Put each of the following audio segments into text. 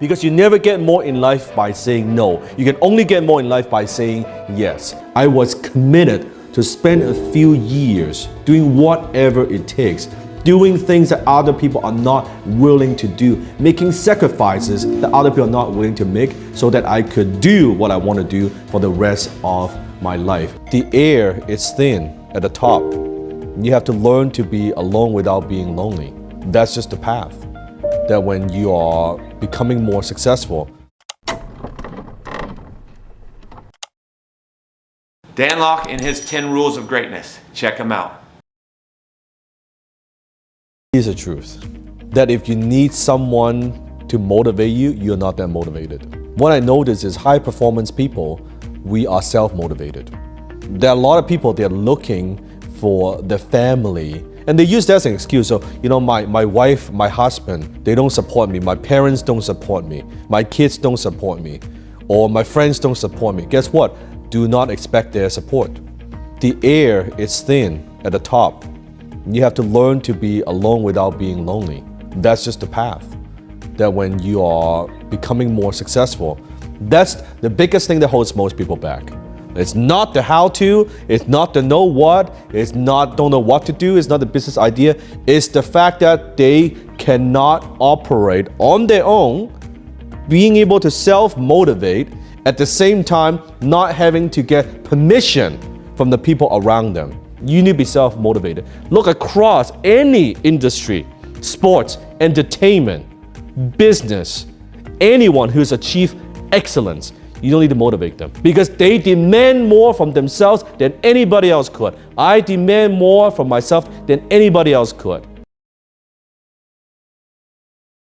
Because you never get more in life by saying no. You can only get more in life by saying yes. I was committed to spend a few years doing whatever it takes, doing things that other people are not willing to do, making sacrifices that other people are not willing to make so that I could do what I want to do for the rest of my life. The air is thin at the top. You have to learn to be alone without being lonely. That's just the path. That when you are becoming more successful. Dan Lok and his 10 rules of greatness. Check him out. Here's the truth, that if you need someone to motivate you, you're not that motivated. What I notice is high performance people, we are self-motivated. There are a lot of people, they're looking for the family, and they use that as an excuse. So, my wife, my husband, they don't support me. My parents don't support me. My kids don't support me. Or my friends don't support me. Guess what? Do not expect their support. The air is thin at the top. You have to learn to be alone without being lonely. That's just the path. That when you are becoming more successful, that's the biggest thing that holds most people back. It's not the how to, it's not the know what, it's not don't know what to do, it's not the business idea. It's the fact that they cannot operate on their own, being able to self-motivate, at the same time not having to get permission from the people around them. You need to be self-motivated. Look across any industry, sports, entertainment, business, anyone who's achieved excellence. You don't need to motivate them because they demand more from themselves than anybody else could. I demand more from myself than anybody else could.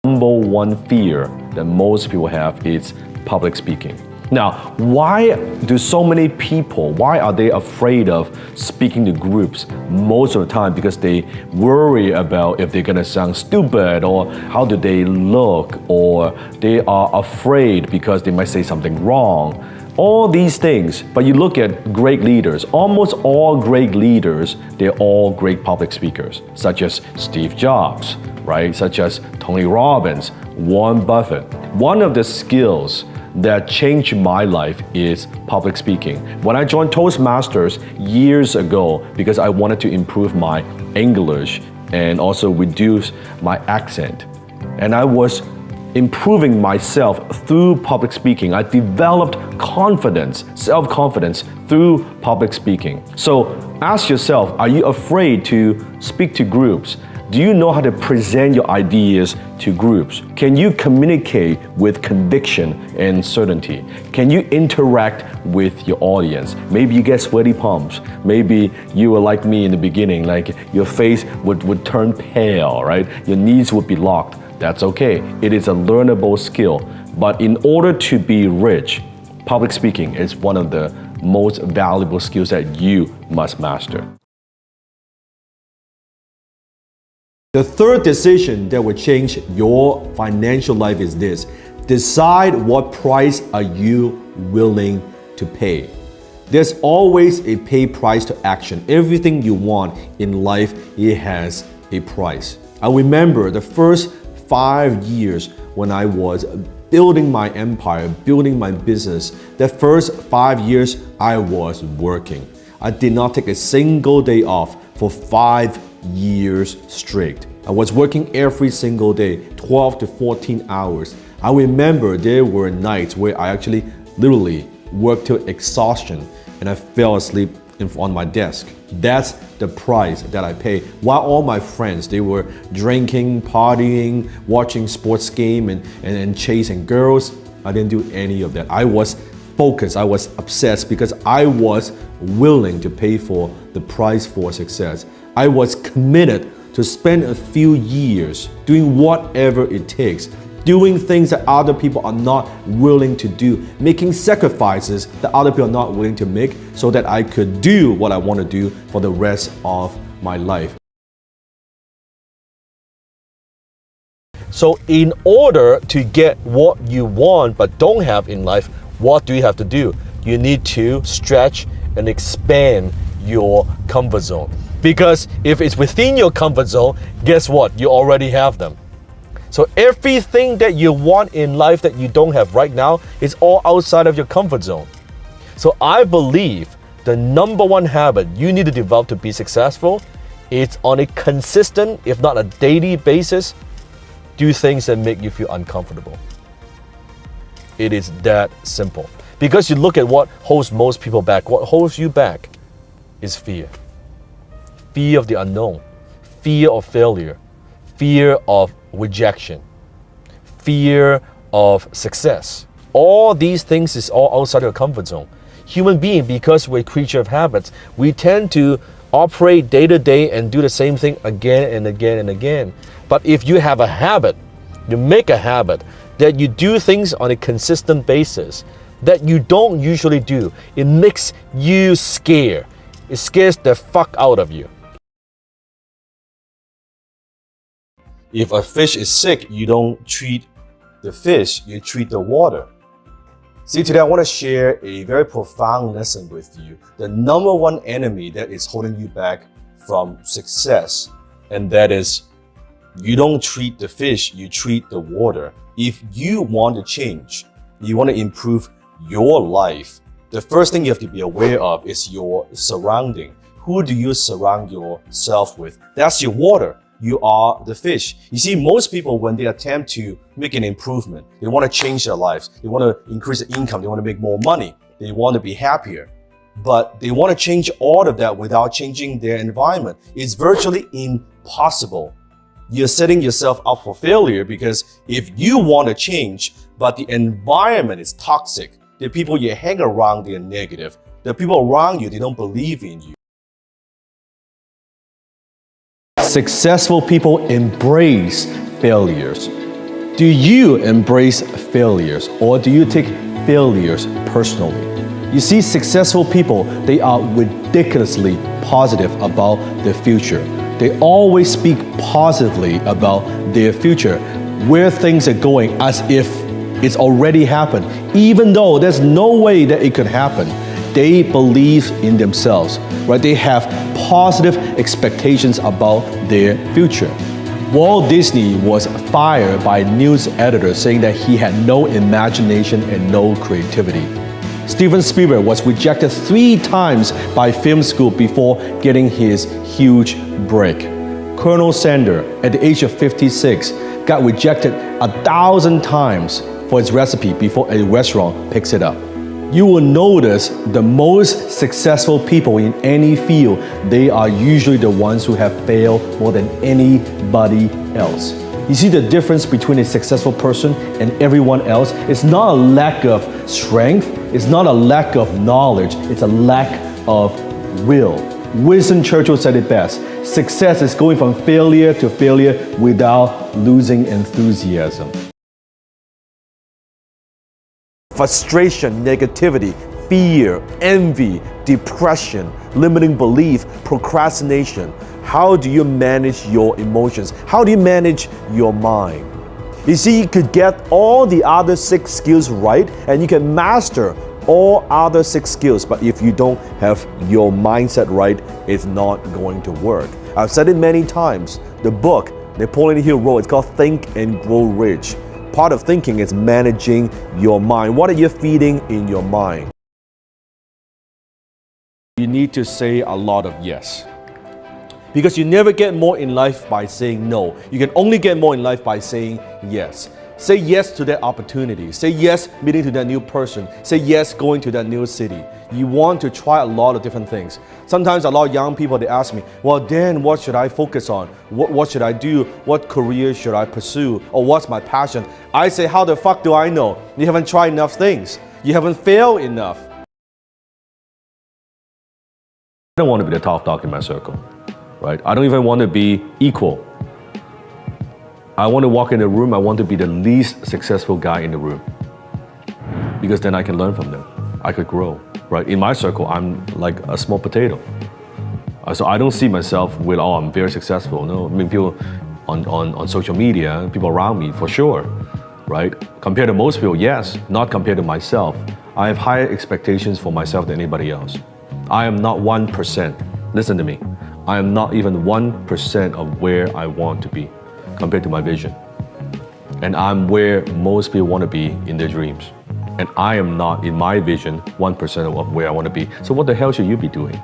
Number one fear that most people have is public speaking. Now, why do so many people, why are they afraid of speaking to groups most of the time? Because they worry about if they're gonna sound stupid, or how do they look, or they are afraid because they might say something wrong. All these things, but you look at great leaders, almost all great leaders, they're all great public speakers, such as Steve Jobs, right? Such as Tony Robbins, Warren Buffett. One of the skills that changed my life is public speaking. When I joined Toastmasters years ago, because I wanted to improve my English and also reduce my accent, and I was improving myself through public speaking. I developed confidence, self-confidence through public speaking. So ask yourself, are you afraid to speak to groups? Do you know how to present your ideas to groups? Can you communicate with conviction and certainty? Can you interact with your audience? Maybe you get sweaty palms. Maybe you were like me in the beginning, like your face would turn pale, right? Your knees would be locked. That's okay. It is a learnable skill. But in order to be rich, public speaking is one of the most valuable skills that you must master. The third decision that will change your financial life is this. Decide what price are you willing to pay. There's always a pay price to action. Everything you want in life, it has a price. I remember the first 5 years when I was building my empire, building my business. The first 5 years I was working. I did not take a single day off for 5 years straight. I was working every single day, 12 to 14 hours. I remember there were nights where I actually literally worked till exhaustion and I fell asleep on my desk. That's the price that I pay. While all my friends, they were drinking, partying, watching sports game and chasing girls, I didn't do any of that. I was focused, I was obsessed because I was willing to pay for the price for success. I was committed to spend a few years doing whatever it takes, doing things that other people are not willing to do, making sacrifices that other people are not willing to make so that I could do what I want to do for the rest of my life. So in order to get what you want but don't have in life, what do you have to do? You need to stretch and expand your comfort zone. Because if it's within your comfort zone, guess what? You already have them. So everything that you want in life that you don't have right now is all outside of your comfort zone. So I believe the number one habit you need to develop to be successful is on a consistent, if not a daily basis, do things that make you feel uncomfortable. It is that simple. Because you look at what holds most people back, what holds you back is fear. Fear of the unknown, fear of failure, fear of rejection, fear of success. All these things is all outside your comfort zone. Human being, because we're a creature of habits, we tend to operate day to day and do the same thing again and again and again. But if you have a habit, you make a habit that you do things on a consistent basis that you don't usually do, it makes you scared. It scares the fuck out of you. If a fish is sick, you don't treat the fish, you treat the water. See, today I want to share a very profound lesson with you. The number one enemy that is holding you back from success, and that is you don't treat the fish, you treat the water. If you want to change, you want to improve your life, the first thing you have to be aware of is your surrounding. Who do you surround yourself with? That's your water. You are the fish. You see, most people, when they attempt to make an improvement, they want to change their lives. They want to increase their income. They want to make more money. They want to be happier. But they want to change all of that without changing their environment. It's virtually impossible. You're setting yourself up for failure because if you want to change, but the environment is toxic, the people you hang around, they're negative. The people around you, they don't believe in you. Successful people embrace failures. Do you embrace failures or do you take failures personally? You see, successful people, they are ridiculously positive about their future. They always speak positively about their future, where things are going, as if it's already happened. Even though there's no way that it could happen, they believe in themselves, right? They have positive expectations about their future. Walt Disney was fired by news editors saying that he had no imagination and no creativity. Steven Spielberg was rejected 3 times by film school before getting his huge break. Colonel Sanders, at the age of 56, got rejected 1,000 times for his recipe before a restaurant picks it up. You will notice the most successful people in any field, they are usually the ones who have failed more than anybody else. You see the difference between a successful person and everyone else? It's not a lack of strength, it's not a lack of knowledge, it's a lack of will. Winston Churchill said it best: success is going from failure to failure without losing enthusiasm. Frustration, negativity, fear, envy, depression, limiting belief, procrastination. How do you manage your emotions? How do you manage your mind? You see, you could get all the other 6 skills right and you can master all other 6 skills, but if you don't have your mindset right, it's not going to work. I've said it many times. The book Napoleon Hill wrote, it's called Think and Grow Rich. Part of thinking is managing your mind. What are you feeding in your mind? You need to say a lot of yes. Because you never get more in life by saying no. You can only get more in life by saying yes. Say yes to that opportunity. Say yes meeting to that new person. Say yes going to that new city. You want to try a lot of different things. Sometimes a lot of young people, they ask me, well, Dan, what should I focus on? What should I do? What career should I pursue? Or what's my passion? I say, how the fuck do I know? You haven't tried enough things. You haven't failed enough. I don't want to be the top dog in my circle, right? I don't even want to be equal. I want to walk in a room, I want to be the least successful guy in the room. Because then I can learn from them. I could grow, right? In my circle, I'm like a small potato. So I don't see myself with, oh, I'm very successful. No, I mean, people on social media, people around me, for sure, right? Compared to most people, yes. Not compared to myself. I have higher expectations for myself than anybody else. I am not 1%. Listen to me. I am not even 1% of where I want to be compared to my vision. And I'm where most people want to be in their dreams. And I am not, in my vision, 1% of where I want to be. So what the hell should you be doing?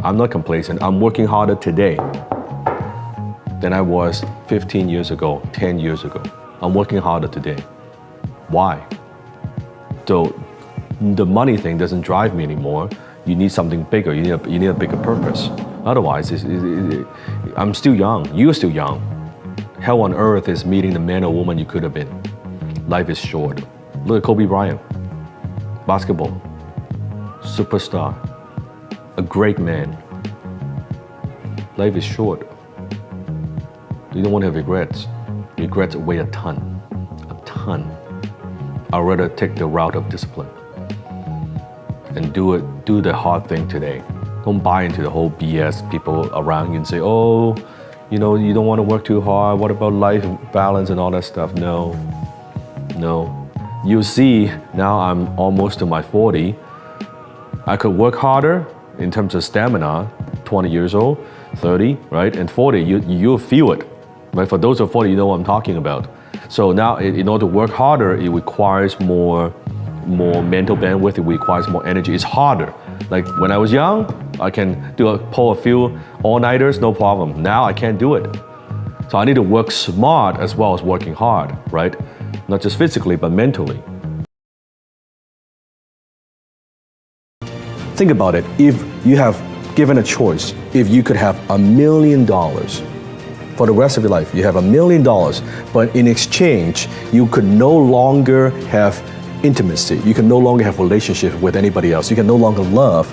I'm not complacent. I'm working harder today than I was 15 years ago, 10 years ago. I'm working harder today. Why? So the money thing doesn't drive me anymore. You need something bigger. You need a bigger purpose. Otherwise, I'm still young. You're still young. Hell on earth is meeting the man or woman you could have been. Life is short. Look at Kobe Bryant. Basketball. Superstar. A great man. Life is short. You don't want to have regrets. Regrets weigh a ton. A ton. I'd rather take the route of discipline and do the hard thing today. Don't buy into the whole BS people around you and say, oh, you know, you don't want to work too hard. What about life balance and all that stuff? No. You see, now I'm almost to my 40. I could work harder in terms of stamina, 20 years old, 30, right? And 40, you'll feel it, right? For those of 40, you know what I'm talking about. So now, in order to work harder, it requires more mental bandwidth, it requires more energy. It's harder. Like when I was young, I can pull a few all-nighters, no problem. Now I can't do it. So I need to work smart as well as working hard, right? Not just physically, but mentally. Think about it. If you have given a choice, if you could have $1 million for the rest of your life, you have $1 million, but in exchange, you could no longer have intimacy. You can no longer have relationship with anybody else. You can no longer love.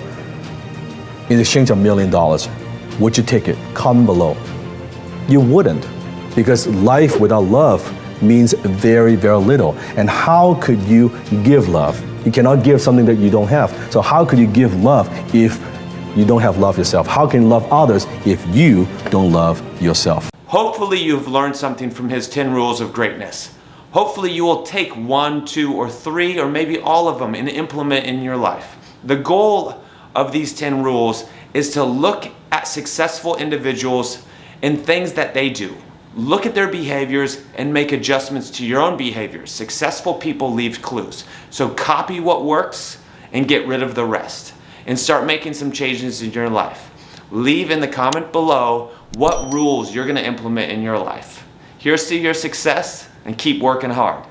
In exchange of $1 million, would you take it? Comment below. You wouldn't, because life without love means very, very little. And how could you give love? You cannot give something that you don't have. So how could you give love if you don't have love yourself? How can you love others if you don't love yourself? Hopefully you've learned something from his 10 rules of greatness. Hopefully you will take 1, 2, or 3, or maybe all of them and implement in your life. The goal of these 10 rules is to look at successful individuals and things that they do. Look at their behaviors and make adjustments to your own behaviors. Successful people leave clues. So copy what works and get rid of the rest. And start making some changes in your life. Leave in the comment below what rules you're going to implement in your life. Here's to your success, and keep working hard.